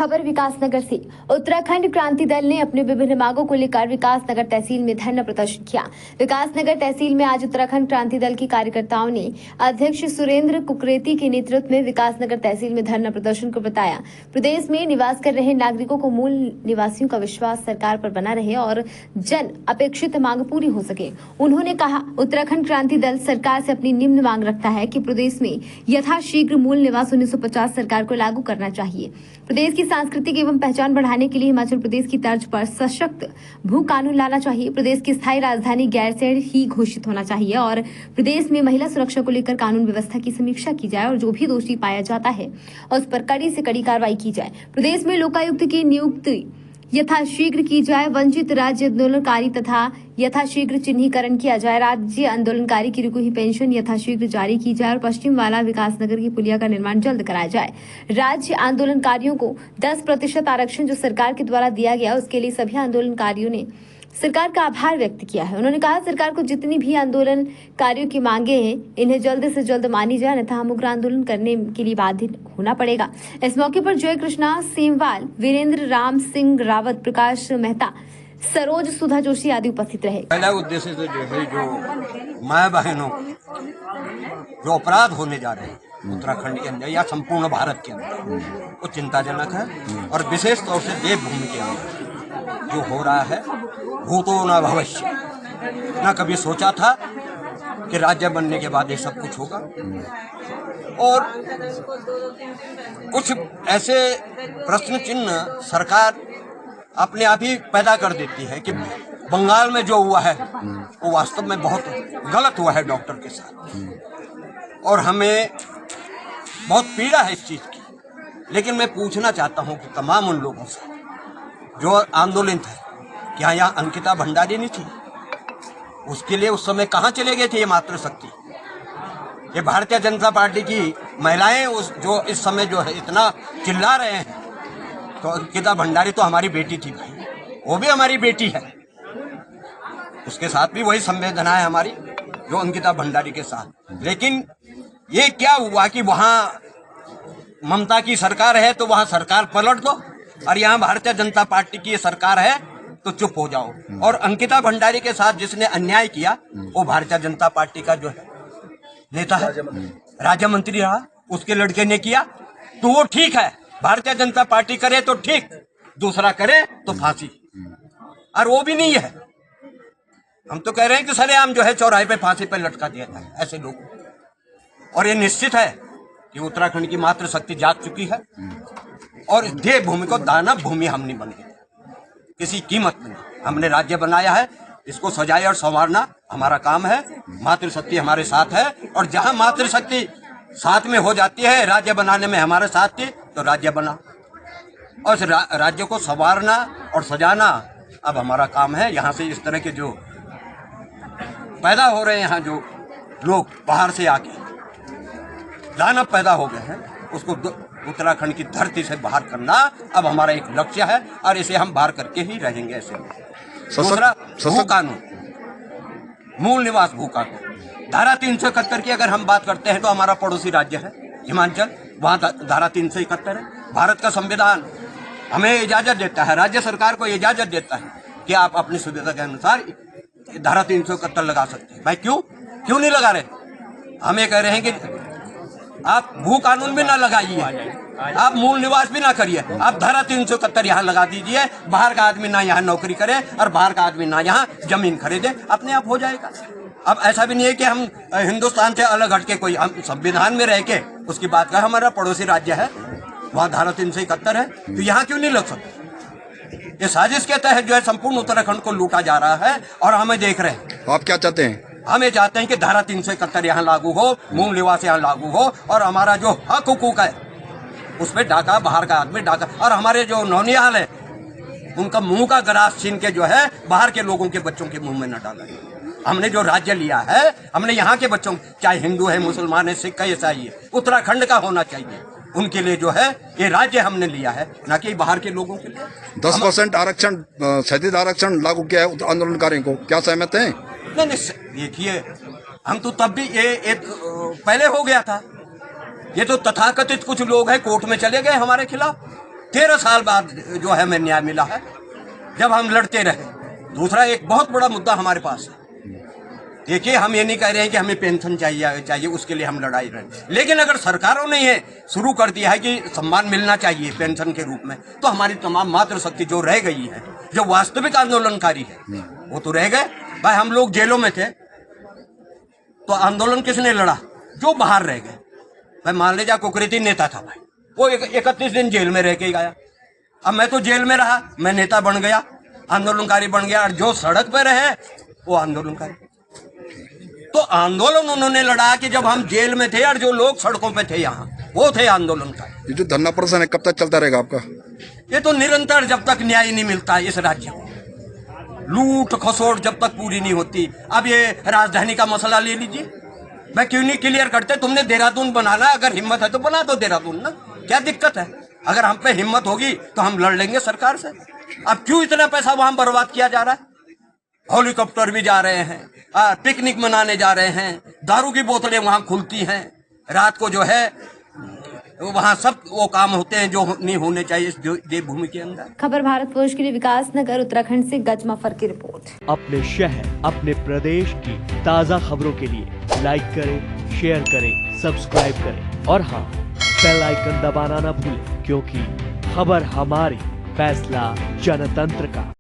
खबर विकासनगर से। उत्तराखंड क्रांति दल ने अपने विभिन्न मांगों को लेकर विकासनगर तहसील में धरना प्रदर्शन किया। विकासनगर तहसील में आज उत्तराखंड क्रांति दल के कार्यकर्ताओं ने अध्यक्ष सुरेंद्र कुकरेती के नेतृत्व में विकासनगर तहसील में धरना प्रदर्शन को बताया। प्रदेश में निवास कर रहे नागरिकों को मूल निवासियों का विश्वास सरकार पर बना रहे और जन अपेक्षित मांग पूरी हो सके। उन्होंने कहा, उत्तराखंड क्रांति दल सरकार से अपनी निम्न मांग रखता है कि प्रदेश में यथाशीघ्र मूल निवास 1950 सरकार को लागू करना चाहिए। प्रदेश की सांस्कृतिक एवं पहचान बढ़ाने के लिए हिमाचल प्रदेश की तर्ज पर सशक्त भू कानून लाना चाहिए। प्रदेश की स्थायी राजधानी गैरसैंण ही घोषित होना चाहिए और प्रदेश में महिला सुरक्षा को लेकर कानून व्यवस्था की समीक्षा की जाए और जो भी दोषी पाया जाता है उस पर कड़ी से कड़ी कार्रवाई की जाए। प्रदेश में लोकायुक्त की नियुक्ति यथाशीघ्र की जाए। वंचित राज्य आंदोलनकारी तथा यथाशीघ्र चिन्हीकरण किया जाए। राज्य आंदोलनकारी की रुकी हुई पेंशन यथाशीघ्र जारी की जाए और पश्चिम वाला विकासनगर की पुलिया का निर्माण जल्द कराया जाए। राज्य आंदोलनकारियों को 10% आरक्षण जो सरकार के द्वारा दिया गया उसके लिए सभी आंदोलनकारियों ने सरकार का आभार व्यक्त किया है। उन्होंने कहा, सरकार को जितनी भी आंदोलनकारियों की मांगे हैं इन्हें जल्द से जल्द मानी जाए, अन्यथा हम उग्र आंदोलन करने के लिए बाधित होना पड़ेगा। इस मौके पर जय कृष्णा सेमवाल, वीरेंद्र राम सिंह रावत, प्रकाश मेहता, सरोज सुधा जोशी आदि उपस्थित रहे। पहला उद्देश्य से जो है जो माँ बहनों जो अपराध होने जा रहे हैं उत्तराखंड के अंदर या संपूर्ण भारत के अंदर वो चिंताजनक है और विशेष तौर से देवभूमि के अंदर जो हो रहा है भूतो न भविष्य। न कभी सोचा था कि राज्य बनने के बाद ये सब कुछ होगा और कुछ ऐसे प्रश्न चिन्ह सरकार अपने आप ही पैदा कर देती है कि बंगाल में जो हुआ है वो वास्तव में बहुत गलत हुआ है डॉक्टर के साथ और हमें बहुत पीड़ा है इस चीज़ की। लेकिन मैं पूछना चाहता हूँ कि तमाम उन लोगों से जो आंदोलित है, क्या यहाँ अंकिता भंडारी नहीं थी? उसके लिए उस समय कहाँ चले गए थे ये मातृशक्ति? ये भारतीय जनता पार्टी की महिलाएं उस जो इस समय जो है इतना चिल्ला रहे हैं, तो अंकिता भंडारी तो हमारी बेटी थी भाई, वो भी हमारी बेटी है, उसके साथ भी वही संवेदना है हमारी जो अंकिता भंडारी के साथ। लेकिन ये क्या हुआ कि वहाँ ममता की सरकार है तो वहाँ सरकार पलट दो और यहाँ भारतीय जनता पार्टी की सरकार है तो चुप हो जाओ। और अंकिता भंडारी के साथ जिसने अन्याय किया वो भारतीय जनता पार्टी का जो है नेता है, राज्य मंत्री रहा, उसके लड़के ने किया तो वो ठीक है, भारतीय जनता पार्टी करे तो ठीक, दूसरा करे तो फांसी। और वो भी नहीं है, हम तो कह रहे हैं कि सरेआम जो है चौराहे पे फांसी पे लटका दिया जाए ऐसे लोग। और ये निश्चित है कि उत्तराखंड की मातृशक्ति जाग चुकी है और देवभूमि को दानव भूमि हम नहीं बनेंगे किसी कीमत में। हमने राज्य बनाया है, इसको सजाए और संवारना हमारा काम है। मातृशक्ति हमारे साथ है और जहां मातृशक्ति साथ में हो जाती है, राज्य बनाने में हमारे साथ थी तो राज्य बना और राज्य को संवारना और सजाना अब हमारा काम है। यहाँ से इस तरह के जो पैदा हो रहे हैं, यहाँ जो लोग बाहर से आके दानव पैदा हो गए हैं, उसको उत्तराखंड की धरती से बाहर करना अब हमारा एक लक्ष्य है और इसे हम बाहर करके ही रहेंगे। ऐसे दूसरा भू कानून, मूल निवास भू कानून, धारा 371 की अगर हम बात करते हैं तो हमारा पड़ोसी राज्य है हिमाचल, वहाँ धारा 371 है। भारत का संविधान हमें इजाजत देता है, राज्य सरकार को इजाजत देता है कि आप अपनी सुविधा के अनुसार धारा 371 लगा सकते हैं। भाई क्यों नहीं लगा रहे? हम ये कह रहे हैं कि आप भू कानून भी ना लगाइए, आप मूल निवास भी ना करिए, आप धारा 371 यहाँ लगा दीजिए। बाहर का आदमी ना यहाँ नौकरी करे और बाहर का आदमी ना यहाँ जमीन खरीदे, अपने आप हो जाएगा। अब ऐसा भी नहीं है कि हम हिंदुस्तान से अलग हटके कोई हम संविधान में रह के उसकी बात कर, हमारा पड़ोसी राज्य है वहाँ धारा 371 है तो यहाँ क्यों नहीं लग सकता? ये साजिश के तहत जो है संपूर्ण उत्तराखंड को लूटा जा रहा है और हमें देख रहे हैं। आप क्या चाहते हैं? हम ये चाहते हैं कि धारा 371 यहाँ लागू हो, मूल निवास यहाँ लागू हो और हमारा जो हक हुकूक है उसमें डाका, बाहर का आदमी डाका, और हमारे जो नौनिहाल है उनका मुंह का ग्रास छीन के जो है बाहर के लोगों के बच्चों के मुंह में न डाला। हमने जो राज्य लिया है, हमने यहाँ के बच्चों, चाहे हिंदू है, मुसलमान है, सिख है, ईसाई है, उत्तराखंड का होना चाहिए। उनके लिए जो है ये राज्य हमने लिया है, न कि बाहर के लोगों के लिए। 10% आरक्षण, क्षैतिज आरक्षण लागू किया है आंदोलनकारियों को, क्या सहमत हैं? नहीं, देखिए हम तो तब भी ये पहले हो गया था। ये तो तथाकथित कुछ लोग हैं कोर्ट में चले गए हमारे खिलाफ, 13 साल बाद जो है हमें न्याय मिला है, जब हम लड़ते रहे। दूसरा एक बहुत बड़ा मुद्दा हमारे पास है। देखिए, हम ये नहीं कह रहे हैं कि हमें पेंशन चाहिए उसके लिए हम लड़ाई रहे, लेकिन अगर सरकारों ने ये शुरू कर दिया है कि सम्मान मिलना चाहिए पेंशन के रूप में, तो हमारी तमाम मातृशक्ति जो रह गई है, जो वास्तविक आंदोलनकारी है, वो तो रह गए। भाई हम लोग जेलों में थे तो आंदोलन किसने लड़ा? जो बाहर रह गए। भाई मान लीजिए कुकरेती नेता था, भाई वो 31 दिन जेल में रह के गया। अब मैं तो जेल में रहा, मैं नेता बन गया, आंदोलनकारी बन गया, और जो सड़क पर रहे वो आंदोलनकारी। तो आंदोलन उन्होंने लड़ा कि जब हम जेल में थे और जो लोग सड़कों पे थे यहाँ, वो थे आंदोलनकारी। ये जो धरना प्रदर्शन है कब तक चलता रहेगा आपका? ये तो निरंतर, जब तक न्याय नहीं मिलता इस राज्य को, लूट खसोट जब तक पूरी नहीं होती। अब ये राजधानी का मसला ले लीजिए, मैं क्यों नहीं क्लियर करते? तुमने देहरादून बनाना, अगर हिम्मत है तो बना दो देहरादून ना, क्या दिक्कत है? अगर हम पे हिम्मत होगी तो हम लड़ लेंगे सरकार से। अब क्यों इतना पैसा वहां बर्बाद किया जा रहा है? हेलीकॉप्टर भी जा रहे हैं, पिकनिक मनाने जा रहे हैं, दारू की बोतलें वहां खुलती हैं, रात को जो है वहां सब वो काम होते हैं जो नहीं होने चाहिए इस देवभूमि के अंदर। खबर भारत पोस्ट के लिए विकास नगर उत्तराखंड से गज मफर की रिपोर्ट। अपने शहर, अपने प्रदेश की ताज़ा खबरों के लिए लाइक करें, शेयर करें, सब्सक्राइब करें और हाँ, बेल आइकन दबाना ना भूलें, क्योंकि खबर हमारी, फैसला जनतंत्र का।